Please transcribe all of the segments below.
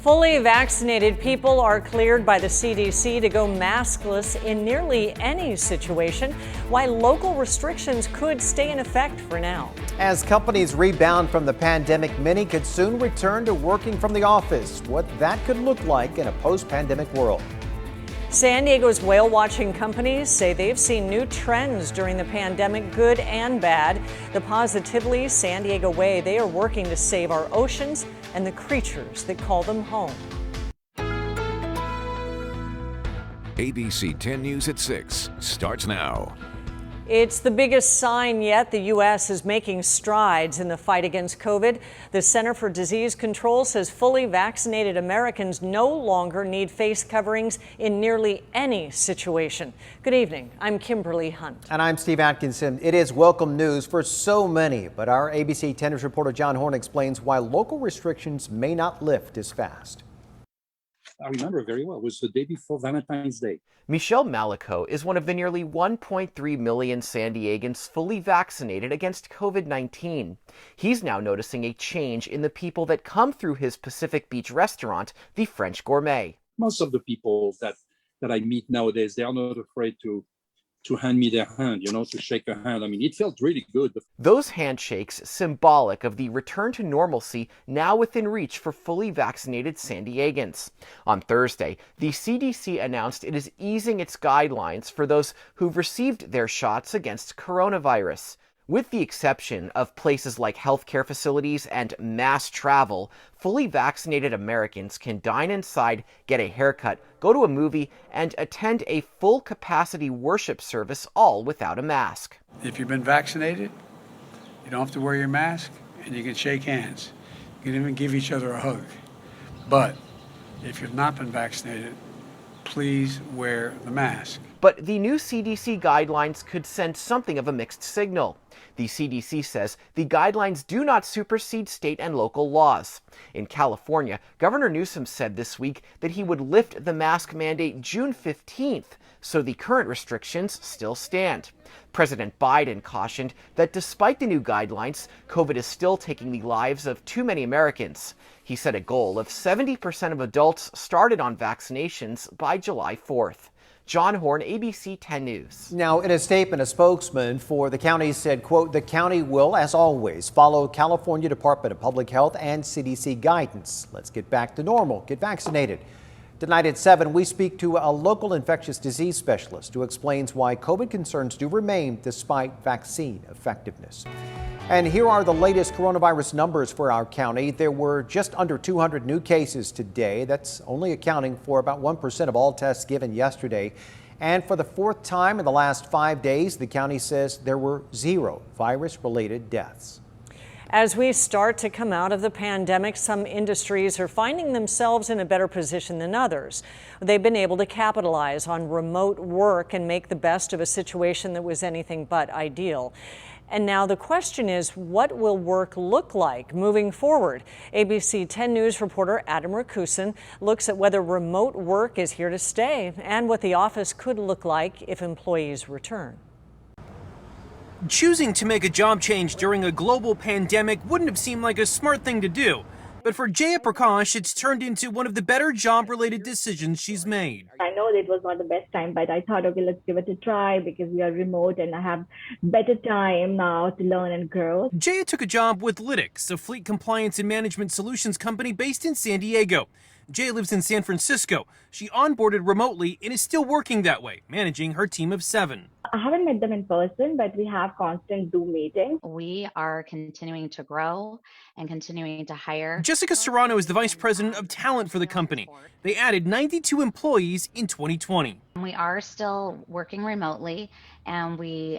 Fully vaccinated people are cleared by the CDC to go maskless in nearly any situation, while local restrictions could stay in effect for now. As companies rebound from the pandemic, many could soon return to working from the office. What that could look like in a post-pandemic world. San Diego's whale watching companies say they've seen new trends during the pandemic, good and bad. The Positively San Diego way, they are working to save our oceans and the creatures that call them home. ABC 10 News at 6 starts now. It's the biggest sign yet the U.S. is making strides in the fight against COVID. The Center for Disease Control says fully vaccinated Americans no longer need face coverings in nearly any situation. Good evening. I'm Kimberly Hunt. And I'm Steve Atkinson. It is welcome news for so many, but our ABC 10 News reporter John Horn explains why local restrictions may not lift as fast. I remember very well. It was the day before Valentine's Day. Michelle Malico is one of the nearly 1.3 million San Diegans fully vaccinated against COVID-19. He's now noticing a change in the people that come through his Pacific Beach restaurant, the French Gourmet. Most of the people that I meet nowadays, they are not afraid to hand me their hand, to shake a hand. I mean, it felt really good. Those handshakes symbolic of the return to normalcy now within reach for fully vaccinated San Diegans. On Thursday, the CDC announced it is easing its guidelines for those who've received their shots against coronavirus. With the exception of places like healthcare facilities and mass travel, fully vaccinated Americans can dine inside, get a haircut, go to a movie, and attend a full-capacity worship service all without a mask. If you've been vaccinated, you don't have to wear your mask, and you can shake hands. You can even give each other a hug. But if you've not been vaccinated, please wear the mask. But the new CDC guidelines could send something of a mixed signal. The CDC says the guidelines do not supersede state and local laws. In California, Governor Newsom said this week that he would lift the mask mandate June 15th, so the current restrictions still stand. President Biden cautioned that despite the new guidelines, COVID is still taking the lives of too many Americans. He set a goal of 70% of adults started on vaccinations by July 4th. John Horn, ABC 10 News. Now, in a statement, a spokesman for the county said, quote, the county will, as always, follow California Department of Public Health and CDC guidance. Let's get back to normal. Get vaccinated. Tonight at 7, we speak to a local infectious disease specialist who explains why COVID concerns do remain despite vaccine effectiveness. And here are the latest coronavirus numbers for our county. There were just under 200 new cases today. That's only accounting for about 1% of all tests given yesterday. And for the fourth time in the last 5 days, the county says there were 0 virus-related deaths. As we start to come out of the pandemic, some industries are finding themselves in a better position than others. They've been able to capitalize on remote work and make the best of a situation that was anything but ideal. And now the question is, what will work look like moving forward? ABC 10 News reporter Adam Rakusin looks at whether remote work is here to stay and what the office could look like if employees return. Choosing to make a job change during a global pandemic wouldn't have seemed like a smart thing to do. But for Jaya Prakash, it's turned into one of the better job-related decisions she's made. I know it was not the best time, but I thought, okay, let's give it a try because we are remote and I have better time now to learn and grow. Jaya took a job with Lytix, a fleet compliance and management solutions company based in San Diego. Jaya lives in San Francisco. She onboarded remotely and is still working that way, managing her team of 7. I haven't met them in person, but we have constant Zoom meetings. We are continuing to grow and continuing to hire. Jessica Serrano is the vice president of talent for the company. They added 92 employees in 2020. We are still working remotely, and we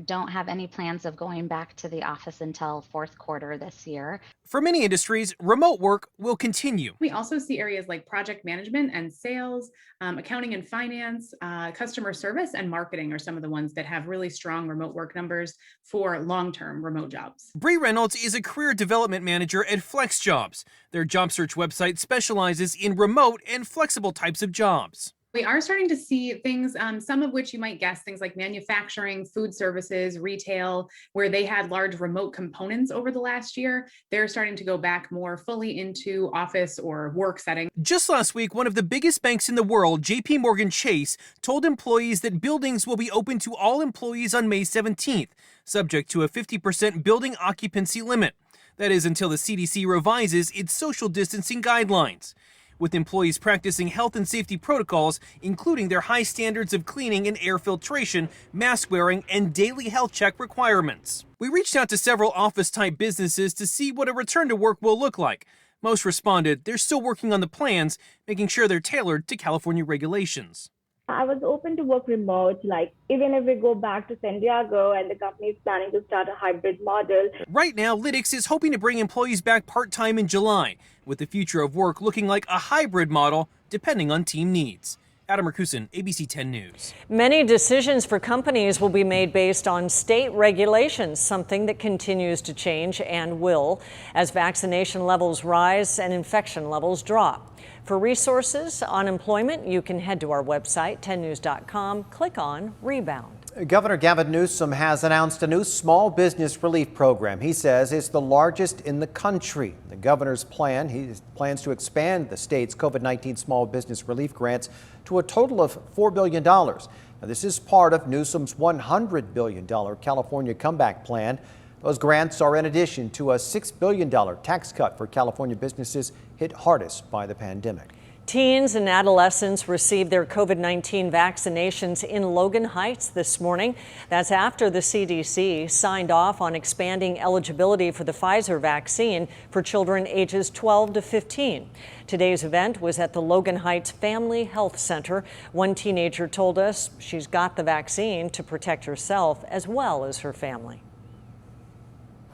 don't have any plans of going back to the office until fourth quarter this year. For many industries, remote work will continue. We also see areas like project management and sales, accounting and finance, customer service and marketing are some of the ones that have really strong remote work numbers for long-term remote jobs. Bree Reynolds is a career development manager at FlexJobs. Their job search website specializes in remote and flexible types of jobs. We are starting to see things, some of which you might guess, things like manufacturing, food services, retail, where they had large remote components over the last year. They're starting to go back more fully into office or work settings. Just last week, one of the biggest banks in the world, JP Chase, told employees that buildings will be open to all employees on May 17th, subject to a 50% building occupancy limit. That is until the CDC revises its social distancing guidelines, with employees practicing health and safety protocols, including their high standards of cleaning and air filtration, mask wearing, and daily health check requirements. We reached out to several office-type businesses to see what a return to work will look like. Most responded they're still working on the plans, making sure they're tailored to California regulations. I was open to work remote, like even if we go back to San Diego and the company is planning to start a hybrid model. Right now, Lytix is hoping to bring employees back part-time in July, with the future of work looking like a hybrid model depending on team needs. Adam Merkusen, ABC 10 News. Many decisions for companies will be made based on state regulations, something that continues to change and will as vaccination levels rise and infection levels drop. For resources on employment, you can head to our website, 10news.com, click on Rebound. Governor Gavin Newsom has announced a new small business relief program. He says it's the largest in the country. The governor's plan, he plans to expand the state's COVID-19 small business relief grants to a total of $4 billion. Now, this is part of Newsom's $100 billion California comeback plan. Those grants are in addition to a $6 billion tax cut for California businesses hit hardest by the pandemic. Teens and adolescents received their COVID-19 vaccinations in Logan Heights this morning. That's after the CDC signed off on expanding eligibility for the Pfizer vaccine for children ages 12 to 15. Today's event was at the Logan Heights Family Health Center. One teenager told us she's got the vaccine to protect herself as well as her family.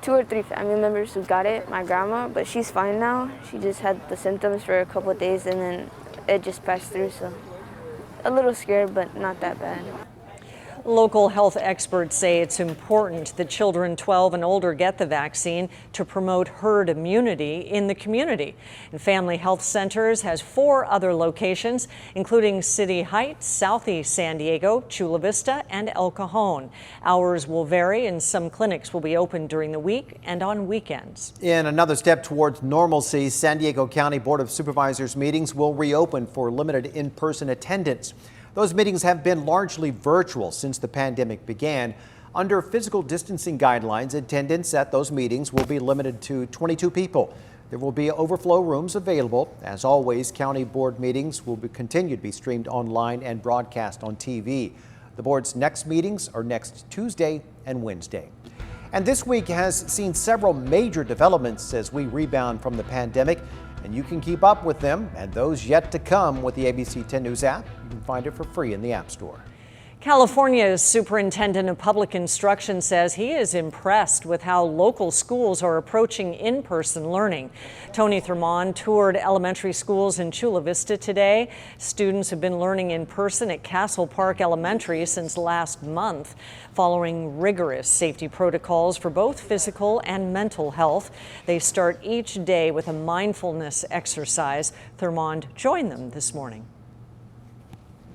2 or 3 family members who got it, my grandma, but she's fine now. She just had the symptoms for a couple of days and then it just passed through, so a little scared, but not that bad. Local health experts say it's important that children 12 and older get the vaccine to promote herd immunity in the community. And Family Health Centers has 4 other locations, including City Heights, Southeast San Diego, Chula Vista, and El Cajon. Hours will vary and some clinics will be open during the week and on weekends. In another step towards normalcy, San Diego County Board of Supervisors meetings will reopen for limited in-person attendance. Those meetings have been largely virtual since the pandemic began. Under physical distancing guidelines, attendance at those meetings will be limited to 22 people. There will be overflow rooms available. As always, county board meetings will continue to be streamed online and broadcast on TV. The board's next meetings are next Tuesday and Wednesday. And this week has seen several major developments as we rebound from the pandemic. And you can keep up with them and those yet to come with the ABC 10 News app. You can find it for free in the App Store. California's Superintendent of Public Instruction says he is impressed with how local schools are approaching in-person learning. Tony Thurmond toured elementary schools in Chula Vista today. Students have been learning in person at Castle Park Elementary since last month, following rigorous safety protocols for both physical and mental health. They start each day with a mindfulness exercise. Thurmond joined them this morning.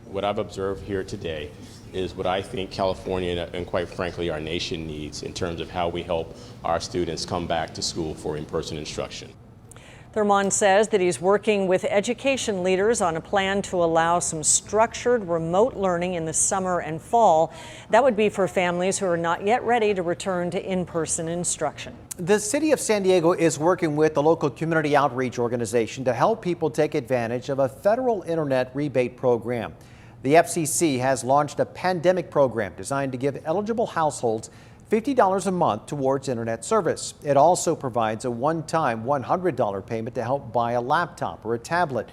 What I've observed here today is what I think California and quite frankly our nation needs in terms of how we help our students come back to school for in-person instruction. Thurmond says that he's working with education leaders on a plan to allow some structured remote learning in the summer and fall. That would be for families who are not yet ready to return to in-person instruction. The city of San Diego is working with the local community outreach organization to help people take advantage of a federal internet rebate program. The FCC has launched a pandemic program designed to give eligible households $50 a month towards internet service. It also provides a one-time $100 payment to help buy a laptop or a tablet.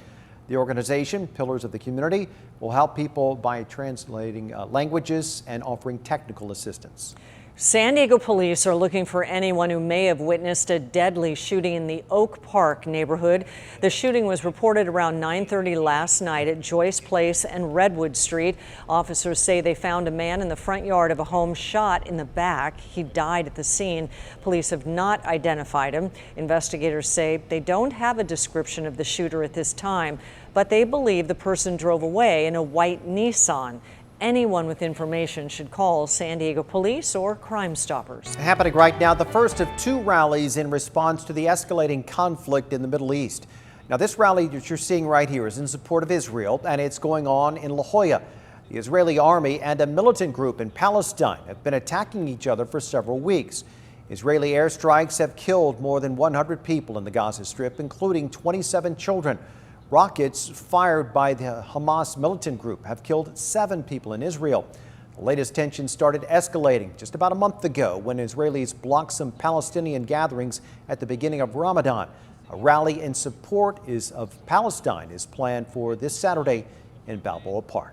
The organization, Pillars of the Community, will help people by translating languages and offering technical assistance. San Diego police are looking for anyone who may have witnessed a deadly shooting in the Oak Park neighborhood. The shooting was reported around 9:30 last night at Joyce Place and Redwood Street. Officers say they found a man in the front yard of a home shot in the back. He died at the scene. Police have not identified him. Investigators say they don't have a description of the shooter at this time, but they believe the person drove away in a white Nissan. Anyone with information should call San Diego Police or Crime Stoppers. Happening right now, the first of two rallies in response to the escalating conflict in the Middle East. Now, this rally that you're seeing right here is in support of Israel, and it's going on in La Jolla. The Israeli army and a militant group in Palestine have been attacking each other for several weeks. Israeli airstrikes have killed more than 100 people in the Gaza Strip, including 27 children. Rockets fired by the Hamas militant group have killed 7 people in Israel. The latest tensions started escalating just about a month ago when Israelis blocked some Palestinian gatherings at the beginning of Ramadan. A rally in support of Palestine is planned for this Saturday in Balboa Park.